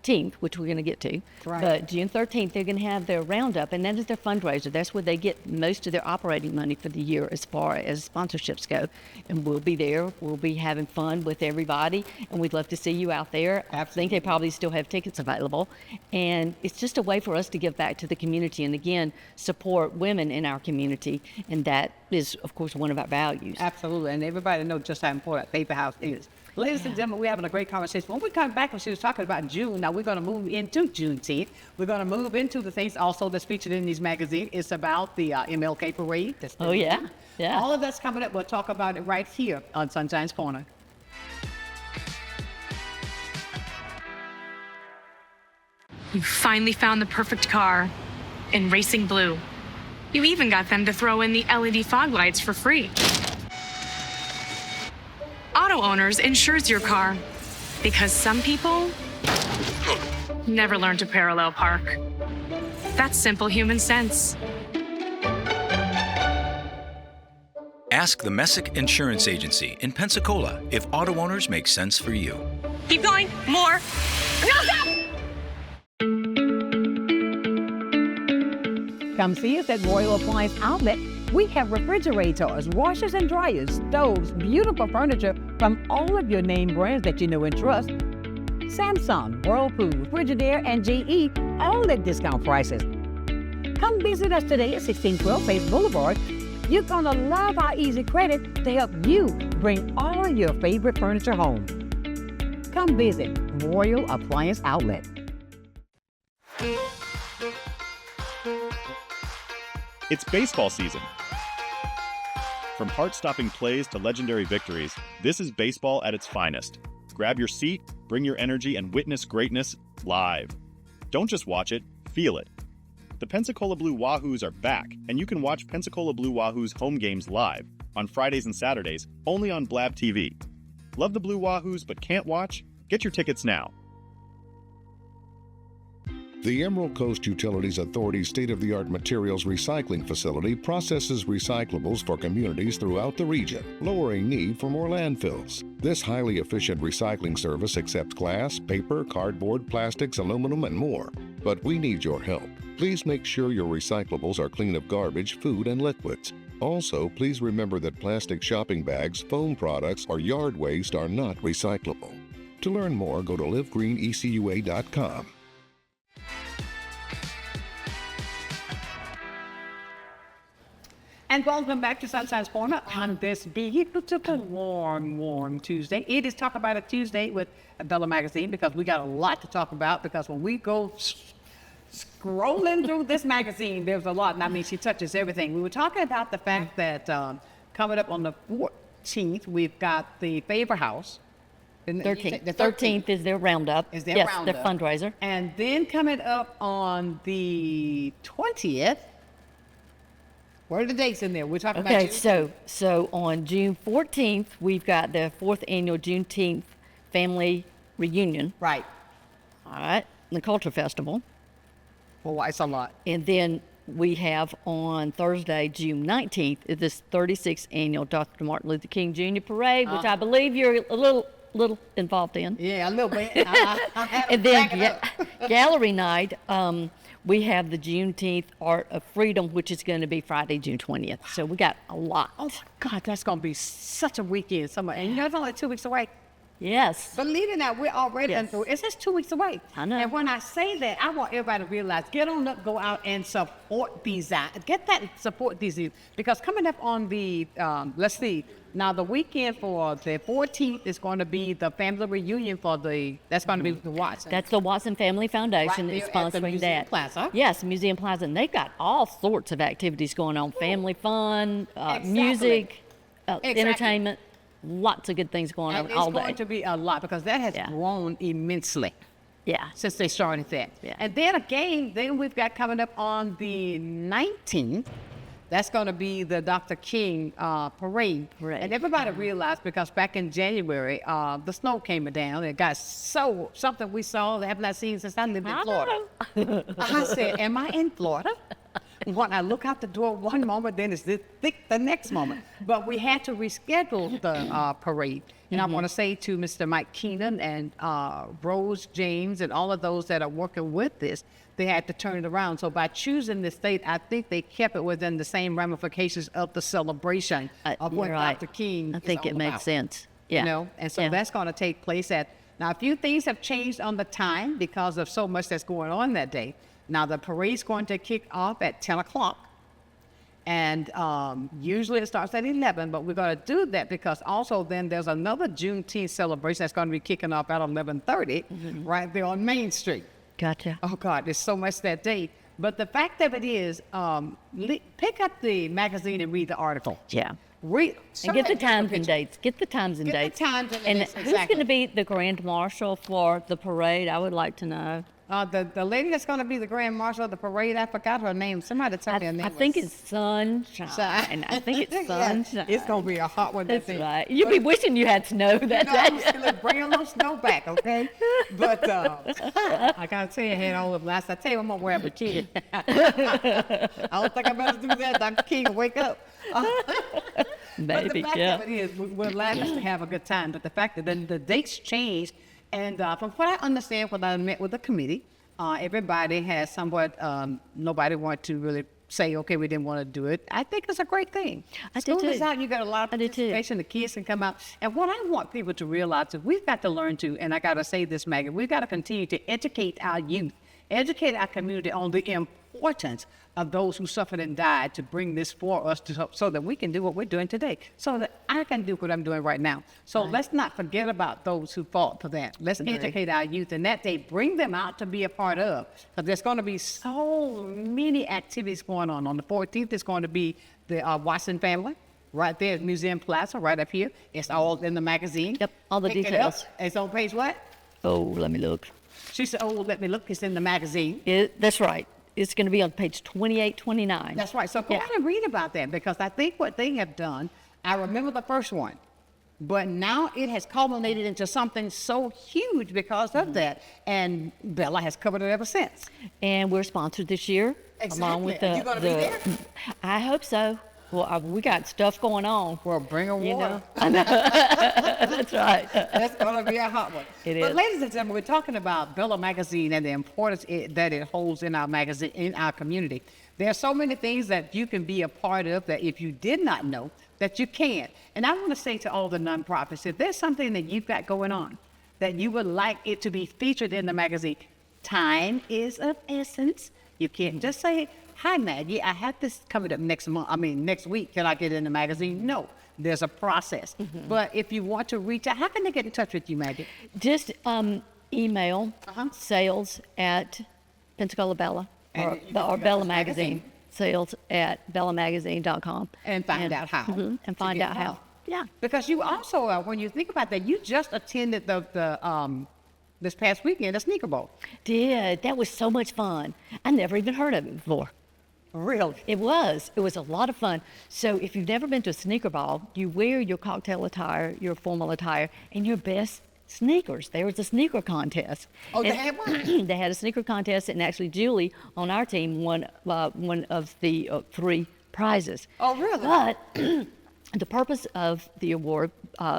13th, which we're going to get to. Right. But June 13th, they're going to have their roundup, and that is their fundraiser. That's where they get most of their operating money for the year as far as sponsorships go. And we'll be there. We'll be having fun with everybody, and we'd love to see you out there. I think they probably still have tickets available. And it's just a way for us to give back to the community and, again, support women in our community. And that is, of course, one of our values. Absolutely, and everybody knows just how important Favor House is. Ladies and gentlemen, we're having a great conversation. When we come back, when she was talking about June, now we're going to move into Juneteenth. We're going to move into the things also that's featured in these magazines. It's about the MLK parade. Oh, yeah. Yeah. All of that's coming up. We'll talk about it right here on Sunshine's Corner. You finally found the perfect car in racing blue. You even got them to throw in the LED fog lights for free. Auto Owners insures your car because some people never learn to parallel park. That's simple human sense. Ask the Messick Insurance Agency in Pensacola if auto owners make sense for you. Keep going. More. No, stop! Come see us at Royal Appliance Outlet. We have refrigerators, washers and dryers, stoves, beautiful furniture from all of your name brands that you know and trust. Samsung, Whirlpool, Frigidaire, and GE, all at discount prices. Come visit us today at 1612 Faith Boulevard. You're gonna love our easy credit to help you bring all your favorite furniture home. Come visit Royal Appliance Outlet. It's baseball season. From heart-stopping plays to legendary victories, this is baseball at its finest. Grab your seat, bring your energy, and witness greatness live. Don't just watch it, feel it. The Pensacola Blue Wahoos are back, and you can watch Pensacola Blue Wahoos home games live on Fridays and Saturdays, only on Blab TV. Love the Blue Wahoos but can't watch? Get your tickets now. The Emerald Coast Utilities Authority's state-of-the-art materials recycling facility processes recyclables for communities throughout the region, lowering need for more landfills. This highly efficient recycling service accepts glass, paper, cardboard, plastics, aluminum, and more. But we need your help. Please make sure your recyclables are clean of garbage, food, and liquids. Also, please remember that plastic shopping bags, foam products, or yard waste are not recyclable. To learn more, go to livegreenecua.com. And welcome back to Sunshine's Corner on this beautiful, warm Tuesday. It is Talk About It Tuesday with Bella Magazine, because we got a lot to talk about, because when we go scrolling through this magazine, there's a lot. And I mean, she touches everything. We were talking about the fact that coming up on the 14th, we've got the Favor House. 13th. The 13th is their roundup. Is their yes, roundup. their fundraiser. And then coming up on the 20th, what are the dates in there? We're talking about Okay, so on June 14th, we've got the 4th annual Juneteenth family reunion. Right. All right, the Culture Festival. Well, it's a lot. And then we have on Thursday, June 19th, is this 36th annual Dr. Martin Luther King Jr. Parade, which I believe you're a little involved in. Yeah, a little bit. And then gallery night, we have the Juneteenth Art of Freedom, which is going to be Friday, June 20th. So we got a lot. Oh, my God, that's going to be such a weekend. And you know, it's only 2 weeks away. Yes. Believe it or not, we're already into it. It's just 2 weeks away. I know. And when I say that, I want everybody to realize, get on up, go out and support these. Support these. Because coming up on the, let's see, now the weekend for the 14th is going to be the family reunion that's going to be with the Watson. That's the Watson Family Foundation Right that's there at the sponsoring Museum that. Plaza. Yes, Museum Plaza. And they've got all sorts of activities going on, family fun, music, entertainment. Lots of good things going on all day. It's going to be a lot because that has grown immensely. Yeah. Since they started that. Yeah. And then again, we've got coming up on the 19th, that's going to be the Dr. King parade. And everybody realized, because back in January, the snow came down. It got something we saw that I have not seen since I lived in Florida. I said, am I in Florida? When I look out the door one moment, then it's this thick the next moment. But we had to reschedule the parade. And I want to say to Mr. Mike Keenan and Rose James and all of those that are working with this, they had to turn it around. So by choosing this date, I think they kept it within the same ramifications of the celebration of what Dr. King I think it makes sense. Yeah. You know, and so that's going to take place now a few things have changed on the time because of so much that's going on that day. Now, the parade's going to kick off at 10 o'clock, and usually it starts at 11, but we're going to do that because also then there's another Juneteenth celebration that's going to be kicking off at 11:30 right there on Main Street. Gotcha. Oh, God, there's so much that day. But the fact of it is, pick up the magazine and read the article. Yeah. Read. And get the times and dates. Get the times and dates. And who's going to be the grand marshal for the parade? I would like to know. The lady that's going to be the grand marshal of the parade, I forgot her name. Somebody tell me her name. I think it's Sonshine. I think it's Sonshine. It's going to be a hot one. That's right. You'd be wishing you had snow that day. Bring a little snow back, okay? But I got to tell you, I had all of last. I tell you, I'm going to wear a bikini. I don't think I better do that. Dr. King will wake up. But the fact of it is, we're lavish to have a good time. But the fact that then the dates changed. And from what I understand, when I met with the committee, everybody has somewhat, nobody wanted to really say, okay, we didn't want to do it. I think it's a great thing. School is out, you got a lot of participation, the kids can come out. And what I want people to realize is we've got to learn to, and I got to say this, Maggie, we've got to continue to educate our youth, educate our community on the importance of those who suffered and died to bring this for us so that we can do what we're doing today, so that I can do what I'm doing right now. So let's not forget about those who fought for that. Let's educate our youth, and that day bring them out to be a part of, because there's going to be so many activities going on. On the 14th, it's going to be the Watson family. Right there at Museum Plaza, right up here. It's all in the magazine. Yep, all the details. It's on page what? Oh, let me look. She said, oh, let me look. It's in the magazine. That's right. It's going to be on page 28, 29. That's right. So go on and read about that, because I think what they have done, I remember the first one, but now it has culminated into something so huge because of that. And Bella has covered it ever since. And we're sponsored this year. Exactly. Along with the, you going to be there? I hope so. Well, we got stuff going on. Well, bring a water. I know. That's right. That's going to be a hot one. It is. But ladies and gentlemen, we're talking about Bella Magazine and the importance that it holds in our magazine, in our community. There are so many things that you can be a part of that if you did not know, that you can. And I want to say to all the nonprofits, if there's something that you've got going on that you would like it to be featured in the magazine, time is of essence. You can't just say, hi, Maggie, I have this coming up next week. Can I get it in the magazine? No, there's a process. But if you want to reach out, how can they get in touch with you, Maggie? Just email sales at Pensacola Bella or Bella Magazine. Sales at bellamagazine.com. And find out how. And find out how. Yeah. Because you also, when you think about that, you just attended the this past weekend, the Sneaker Bowl. Did. That was so much fun. I never even heard of it before. Really? It was a lot of fun. So if you've never been to a sneaker ball, you wear your cocktail attire, your formal attire, and your best sneakers. There was a sneaker contest. Oh, they had one? They had a sneaker contest, and actually Julie on our team won one of the 3 prizes. Oh, really? But the purpose of the award,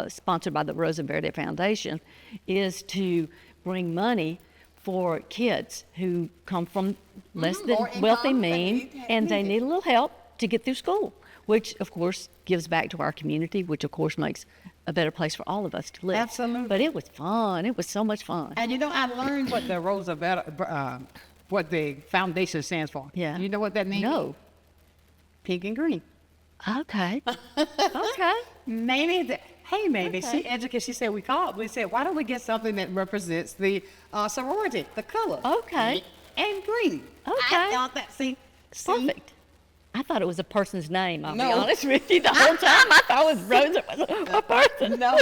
sponsored by the Rosa Verde Foundation, is to bring money for kids who come from less than wealthy means, and they need a little help to get through school, which of course gives back to our community, which of course makes a better place for all of us to live. Absolutely. But it was fun. It was so much fun. And I learned what the Rosa Verde, what the foundation stands for. Yeah. You know what that means? No. Pink and green. Okay. Okay. Maybe, maybe. Okay. She educated, she said, we said, why don't we get something that represents the sorority, the color? Okay. And green. Okay. I thought that, Perfect. I thought it was a person's name, I'll be No. honest with you. The whole time I thought it was Rosa was a person. No.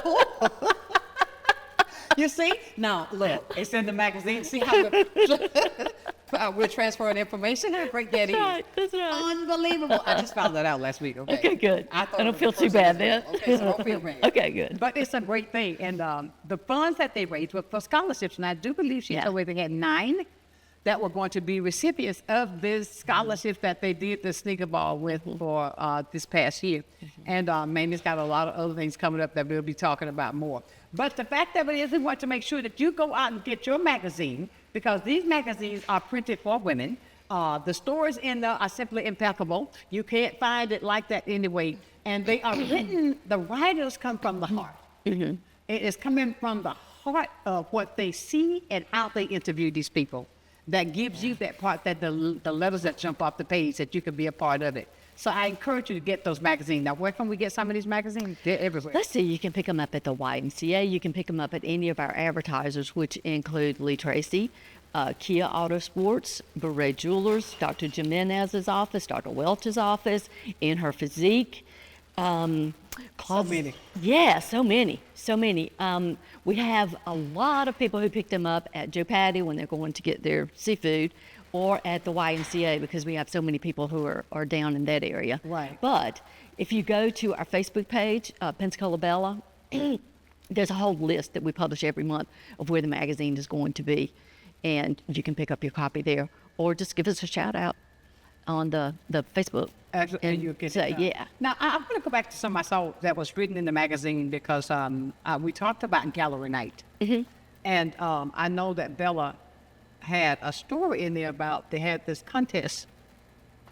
You see? Now, look, it's in the magazine. See how we're transferring information? How great that is. That's right. Unbelievable. I just found that out last week, okay? Okay, good. I thought don't it was feel the too person bad as then. well. Okay, so don't feel bad. Okay, good. But it's a great thing. And the funds that they raised were for scholarships. And I do believe she told me they had 9 that were going to be recipients of this scholarship that they did the sneaker ball with for this past year. And Mamie's got a lot of other things coming up that we'll be talking about more. But the fact of it is, we want to make sure that you go out and get your magazine, because these magazines are printed for women. The stories in there are simply impeccable. You can't find it like that anyway. And they are written, the writers come from the heart. It is coming from the heart of what they see and how they interview these people. That gives you that part, that the letters that jump off the page, that you can be a part of it. So I encourage you to get those magazines. Now, where can we get some of these magazines? They're everywhere. Let's see, you can pick them up at the YMCA. You can pick them up at any of our advertisers, which include Lee Tracy, Kia Auto Sports, Beret Jewelers, Dr. Jimenez's office, Dr. Welch's office, In Her Physique. So many. Yeah, so many. We have a lot of people who pick them up at Joe Patty when they're going to get their seafood, or at the YMCA, because we have so many people who are down in that area. Right. But if you go to our Facebook page, Pensacola Bella, there's a whole list that we publish every month of where the magazine is going to be, and you can pick up your copy there, or just give us a shout out on the Facebook. And you'll get it done. Yeah. Now, I'm going to go back to something I saw that was written in the magazine, because we talked about gallery night. And I know that Bella had a story in there about, they had this contest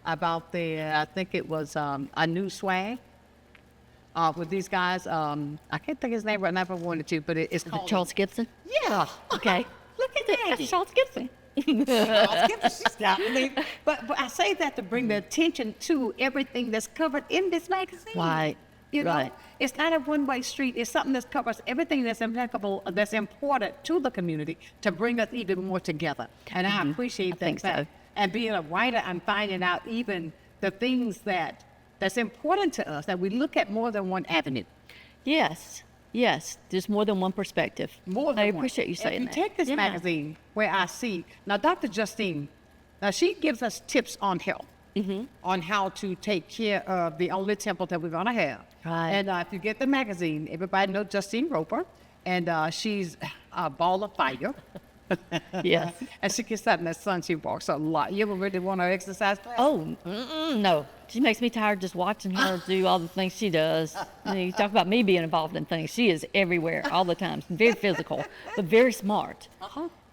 about I think it was a new swag with these guys. I can't think his name right now if I wanted to, but it's called Charles Gibson? Yeah. Okay. Look at that. That's Charles Gibson. But I say that to bring the attention to everything that's covered in this magazine. Right. You know, Right. it's not a one-way street. It's something that covers everything that's impeccable, that's important to the community, to bring us even more together. And I appreciate I think that. so. And being a writer, I'm finding out even the things that's important to us, that we look at more than one avenue. Yes. There's more than one perspective. More than I one. appreciate you saying if that. you take this Yeah. magazine, where I see, now Dr. Justine, now she gives us tips on health, on how to take care of the only temple that we're going to have. Right. And if you get the magazine, everybody knows Justine Roper, and she's a ball of fire. Yes. And she gets out in that sun. She walks a lot. You ever really want to exercise class? Oh, no. She makes me tired just watching her do all the things she does. You talk about me being involved in things. She is everywhere all the time. Very physical, but very smart.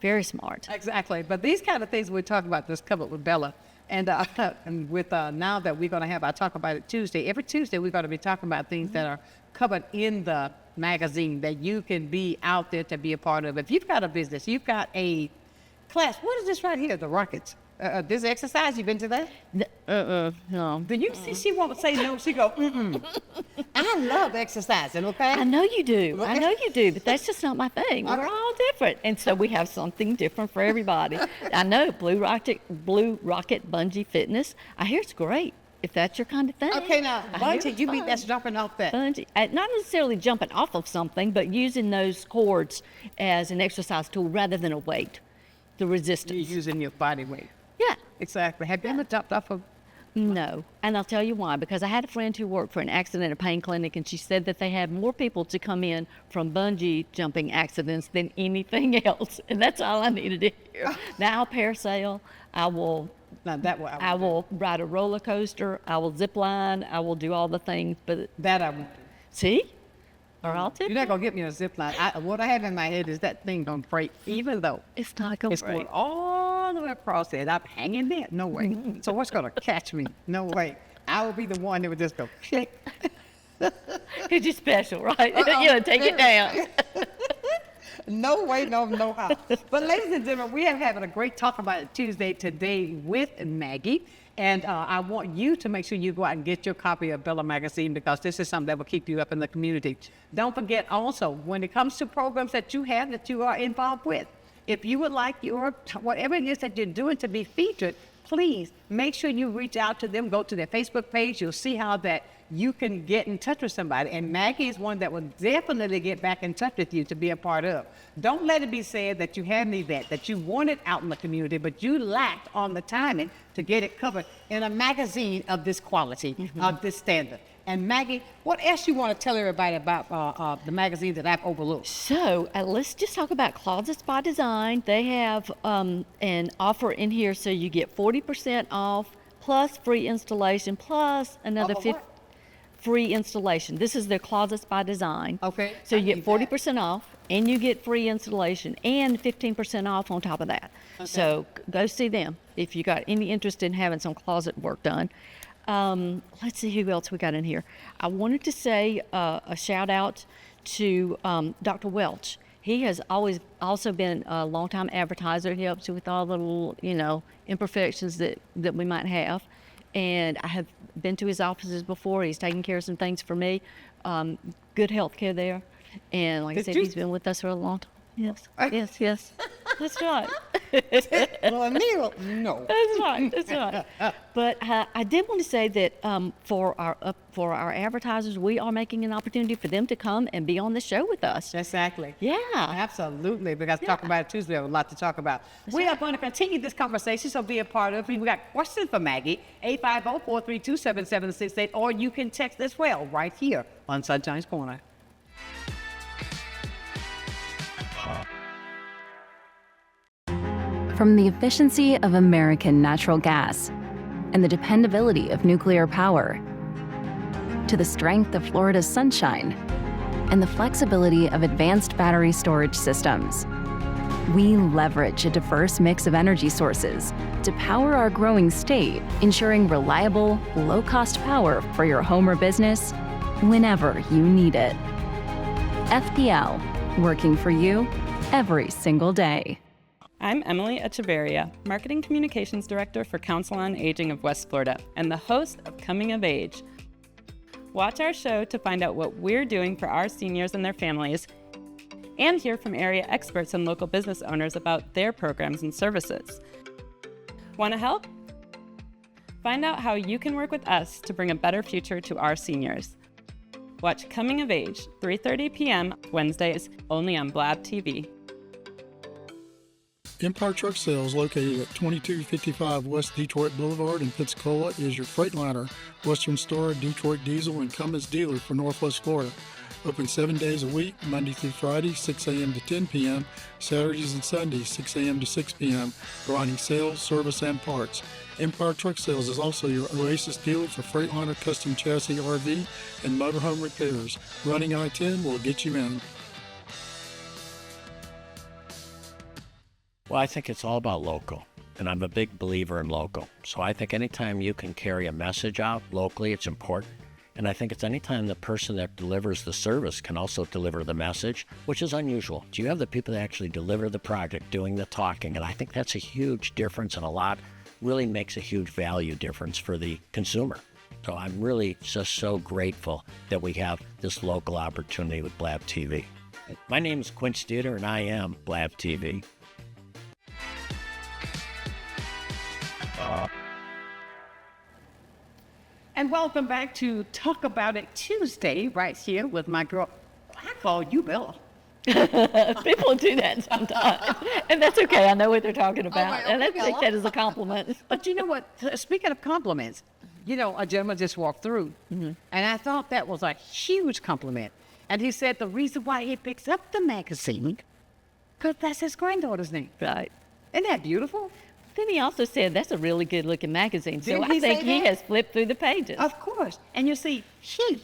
Very smart. Exactly. But these kind of things we're talking about, this covered with Bella. And with now that we're going to have, I talk about it Tuesday. Every Tuesday, we're going to be talking about things that are covered in the magazine that you can be out there to be a part of. If you've got a business, you've got a class. What is this right here? The Rockets. This exercise, you been to that? No. Then you see, she won't say no. She go, I love exercising, okay? I know you do. Okay. I know you do, but that's just not my thing. Okay. We're all different. And so we have something different for everybody. I know Blue Rocket Bungee Fitness. I hear it's great. if that's your kind of thing. Okay, now, I hear bungee, it's you mean fun. that's jumping off that? Bungee, not necessarily jumping off of something, but using those cords as an exercise tool rather than a weight, the resistance. You're using your body weight. Yeah. Exactly. Have you ever jumped off of? No, and I'll tell you why. Because I had a friend who worked for an accident and pain clinic, and she said that they had more people to come in from bungee jumping accidents than anything else, and that's all I needed to hear. Now I'll parasail. I will. Now that what I will ride a roller coaster. I will zip line. I will do all the things, but that I won't do. See, or I'll tip. You're not gonna get me on a zip line. What I have in my head is that thing gonna break, even though it's not gonna it's break. going all the way across it. I'm hanging there. No way. So what's gonna catch me? No way. I will be the one that would just go click. It's just special, right? Take it down. No way, no how. But ladies and gentlemen, we are having a great Talk About It Tuesday today with Maggie. And I want you to make sure you go out and get your copy of Bella Magazine, because this is something that will keep you up in the community. Don't forget also, when it comes to programs that you have that you are involved with, if you would like your, whatever it is that you're doing to be featured, please make sure you reach out to them. Go to their Facebook page. You'll see how that you can get in touch with somebody. And Maggie is one that will definitely get back in touch with you to be a part of. Don't let it be said that you had an event that you wanted out in the community, but you lacked on the timing to get it covered in a magazine of this quality, of this standard. And Maggie, what else you want to tell everybody about the magazine that I've overlooked? So let's just talk about Closets by Design. They have an offer in here, so you get 40% off plus free installation plus another 50% free installation. This is their Closets by Design. Okay. So you get 40% off, and you get free installation and 15% off on top of that. Okay. So go see them if you got any interest in having some closet work done. Let's see who else we got in here. I wanted to say a shout out to Dr. Welch. He has always also been a longtime advertiser. He helps you with all the little, imperfections that we might have. And I have been to his offices before. He's taken care of some things for me. Good health care there. And like I said, he's been with us for a long time. Yes, yes. That's right. Well, no. That's right. But I did want to say that for our advertisers, we are making an opportunity for them to come and be on the show with us. Exactly. Yeah. Absolutely. Because Talk About It Tuesday, we have a lot to talk about. We are going to continue this conversation, so be a part of it. We got questions for Maggie, 850-432-7768, or you can text as well right here on Sunshine's Corner. From the efficiency of American natural gas and the dependability of nuclear power, to the strength of Florida's sunshine and the flexibility of advanced battery storage systems, we leverage a diverse mix of energy sources to power our growing state, ensuring reliable, low-cost power for your home or business whenever you need it. FPL, working for you every single day. I'm Emily Echeverria, Marketing Communications Director for Council on Aging of West Florida and the host of Coming of Age. Watch our show to find out what we're doing for our seniors and their families, and hear from area experts and local business owners about their programs and services. Want to help? Find out how you can work with us to bring a better future to our seniors. Watch Coming of Age, 3:30 p.m. Wednesdays, only on Blab TV. Empire Truck Sales, located at 2255 West Detroit Boulevard in Pensacola, is your Freightliner, Western Star, Detroit Diesel, and Cummins dealer for Northwest Florida. Open 7 days a week, Monday through Friday, 6 a.m. to 10 p.m., Saturdays and Sundays, 6 a.m. to 6 p.m., providing sales, service, and parts. Empire Truck Sales is also your Oasis dealer for Freightliner custom chassis RV and motorhome repairs. Running I-10 will get you in. Well, I think it's all about local, and I'm a big believer in local. So I think anytime you can carry a message out locally, it's important. And I think it's anytime the person that delivers the service can also deliver the message, which is unusual. Do you have the people that actually deliver the project doing the talking? And I think that's a huge difference, and a lot really makes a huge value difference for the consumer. So I'm really just so grateful that we have this local opportunity with Blab TV. My name is Quint Studer, and I am Blab TV. And welcome back to Talk About It Tuesday, right here with my girl. I call you Bella. People do that sometimes, and that's okay. I know what they're talking about, right, and I okay, take that as a compliment. But you know what? Speaking of compliments, you know, a gentleman just walked through, and I thought that was a huge compliment. And he said the reason why he picks up the magazine, because that's his granddaughter's name. Right. Isn't that beautiful? Then he also said that's a really good-looking magazine. So Didn't I he think say he that? has flipped through the pages. Of course. And you see, she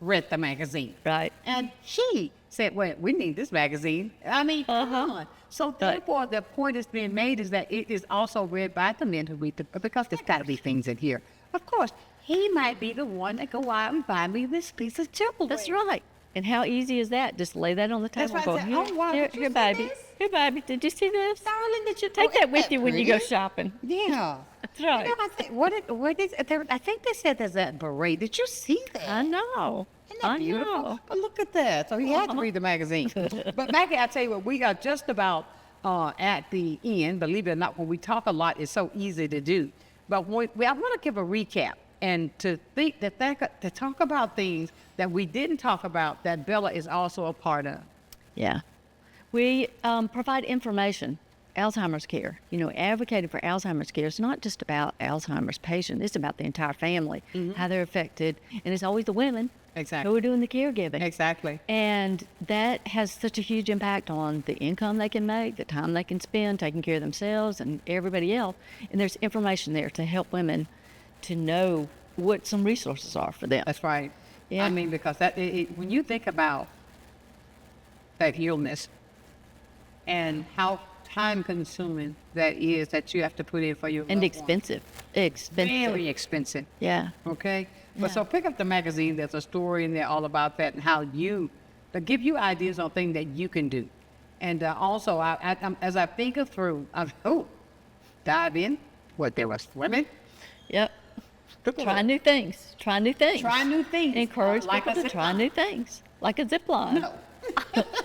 read the magazine. Right. And she said, well, we need this magazine. I mean, come on. So therefore, the point is being made is that it is also read by the men who read the, because there's got to be things in here. Of course, he might be the one that go out and buy me this piece of jewelry. That's right. And how easy is that? Just lay that on the table. That's and right. go, I said, oh, wow, here, did you here, see baby. this? Here, baby. Did you see this? Darling, did you Take that with you when you go pretty? shopping. Yeah. That's right. You know, I think, what is there, I think they said there's that beret. Did you see that? I know. Isn't that I beautiful? know. But look at that. So he had to read the magazine. But Maggie, I tell you what, we are just about at the end. Believe it or not, when we talk a lot, it's so easy to do. But I want to give a recap and to talk about things that we didn't talk about that Bella is also a part of. Yeah. We provide information, Alzheimer's care. You know, advocating for Alzheimer's care is not just about Alzheimer's patients. It's about the entire family, how they're affected. And it's always the women who are doing the caregiving. Exactly. And that has such a huge impact on the income they can make, the time they can spend taking care of themselves and everybody else. And there's information there to help women to know what some resources are for them. That's right. Yeah. I mean, because when you think about that illness and how time-consuming that is that you have to put in for your And loved expensive. one. Expensive. Very expensive. Yeah. Okay. Yeah. But so pick up the magazine. There's a story in there all about that and how to give you ideas on things that you can do. And also, as I think it through, dive in. What there was swimming. Yep. Try new things. Try new things. Try new things. Encourage Like people a to zip try line. new things, like a zip line. No.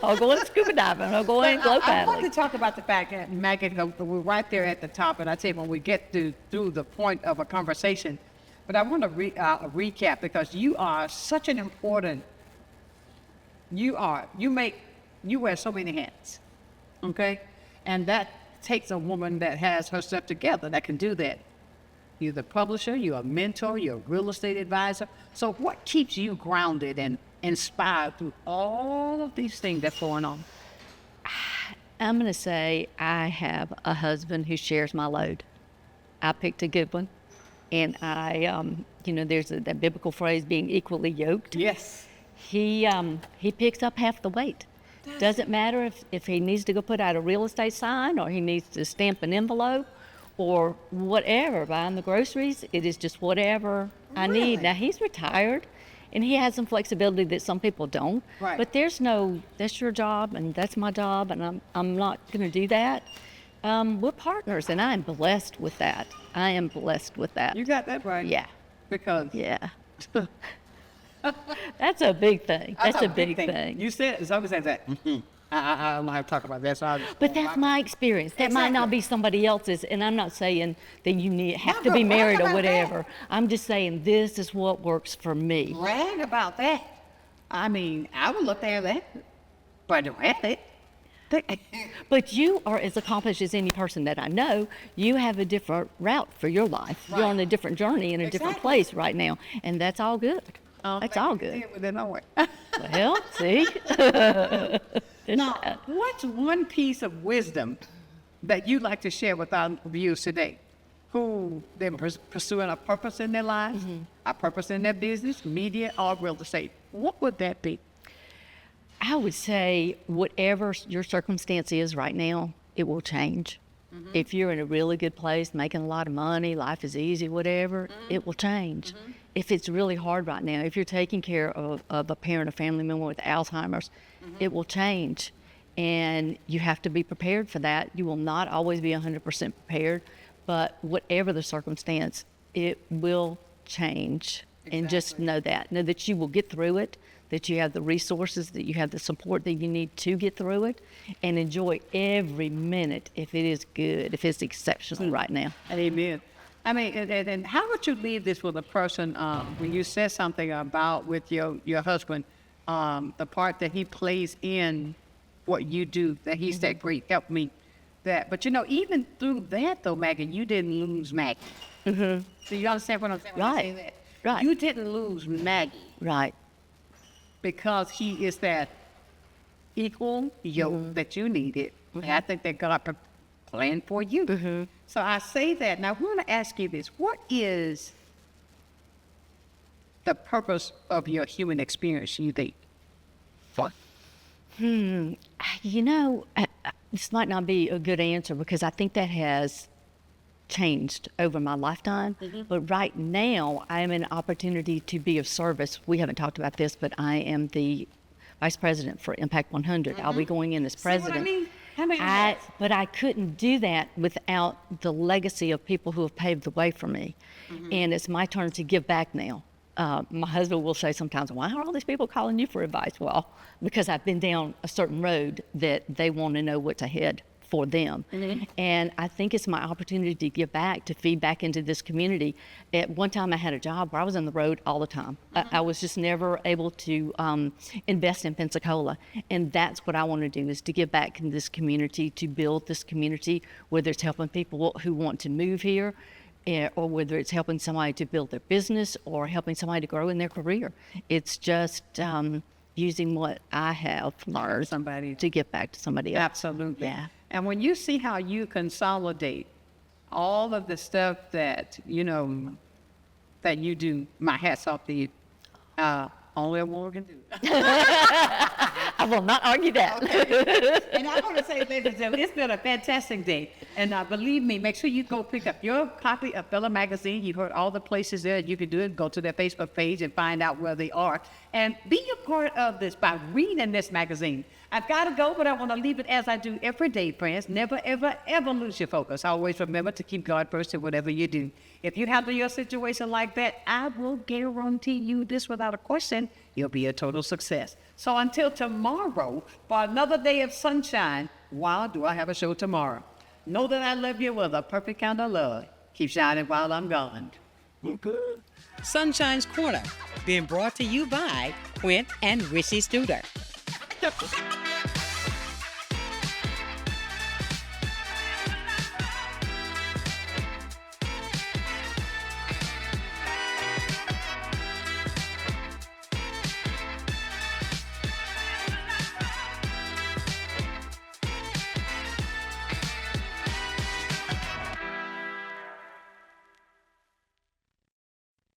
Or going scuba diving, or going glow I want paddling. to talk about the fact that Maggie, we're right there at the top, and I tell you when we get through the point of a conversation, but I want to recap because you are such an important. You wear so many hats, okay, and that takes a woman that has herself together that can do that. You're the publisher, you're a mentor, you're a real estate advisor. So what keeps you grounded and inspired through all of these things that's going on? I'm going to say I have a husband who shares my load. I picked a good one. And there's that biblical phrase, being equally yoked. Yes. He picks up half the weight. Doesn't matter if he needs to go put out a real estate sign or he needs to stamp an envelope or whatever, buying the groceries. It is just whatever I need. Now, he's retired, and he has some flexibility that some people don't. Right. But there's that's your job, and that's my job, and I'm not going to do that. We're partners, and I am blessed with that. I am blessed with that. You got that right. Yeah. Because. Yeah. That's a big thing. That's a big thing. You said, it's always said that. I don't know how to talk about that. So But that's my experience. That might not be somebody else's, and I'm not saying that you have to be but married brag or about whatever. I'm just saying this is what works for me. Brag about that. I mean, I would love to have that, but I don't have it. But you are as accomplished as any person that I know. You have a different route for your life. Right. You're on a different journey in a different place right now, and that's all good. That's all good. Well, see? Now, what's one piece of wisdom that you'd like to share with our viewers today who they're pursuing a purpose in their lives, a purpose in their business, media, or real estate? What would that be? I would say whatever your circumstance is right now, it will change. If you're in a really good place, making a lot of money, life is easy, whatever, it will change. If it's really hard right now, if you're taking care of a parent or family member with Alzheimer's, it will change. And you have to be prepared for that. You will not always be 100% prepared, but whatever the circumstance, it will change. Exactly. And just know that you will get through it, that you have the resources, that you have the support that you need to get through it, and enjoy every minute if it is good, if it's exceptional right now. Amen. I mean, and how would you leave this with a person when you said something about with your husband, the part that he plays in what you do, that he's that great help me, that. But even through that though, Maggie, you didn't lose Maggie. Mm-hmm. So you understand what I'm saying when I say that? Right. You didn't lose Maggie. Right. Because he is that equal yoke that you needed. And I think that God planned for you. So I say that. Now I want to ask you this. What is the purpose of your human experience, you think? What? This might not be a good answer because I think that has changed over my lifetime. But right now, I am an opportunity to be of service. We haven't talked about this, but I am the vice president for Impact 100. I'll be going in as president. See what I mean? But I couldn't do that without the legacy of people who have paved the way for me. And it's my turn to give back now. My husband will say sometimes, why are all these people calling you for advice? Well, because I've been down a certain road that they want to know what's ahead for them. And I think it's my opportunity to give back, to feed back into this community. At one time I had a job where I was on the road all the time. I was just never able to invest in Pensacola. And that's what I want to do, is to give back in this community, to build this community, whether it's helping people who want to move here, or whether it's helping somebody to build their business or helping somebody to grow in their career. It's just using what I have learned to give back to somebody else. Absolutely. Yeah. And when you see how you consolidate all of the stuff that, that you do, my hat's off to you. Only a woman can do it. I will not argue that. Okay. And I want to say, ladies and gentlemen, it's been a fantastic day. And believe me, make sure you go pick up your copy of Bella Magazine. You've heard all the places there you can do it. Go to their Facebook page and find out where they are. And be a part of this by reading this magazine. I've got to go, but I want to leave it as I do every day, friends. Never, ever, ever lose your focus. Always remember to keep God first in whatever you do. If you handle your situation like that, I will guarantee you this without a question, you'll be a total success. So until tomorrow, for another day of sunshine, why do I have a show tomorrow? Know that I love you with a perfect kind of love. Keep shining while I'm gone. Sunshine's Corner, being brought to you by Quint and Richie Studer.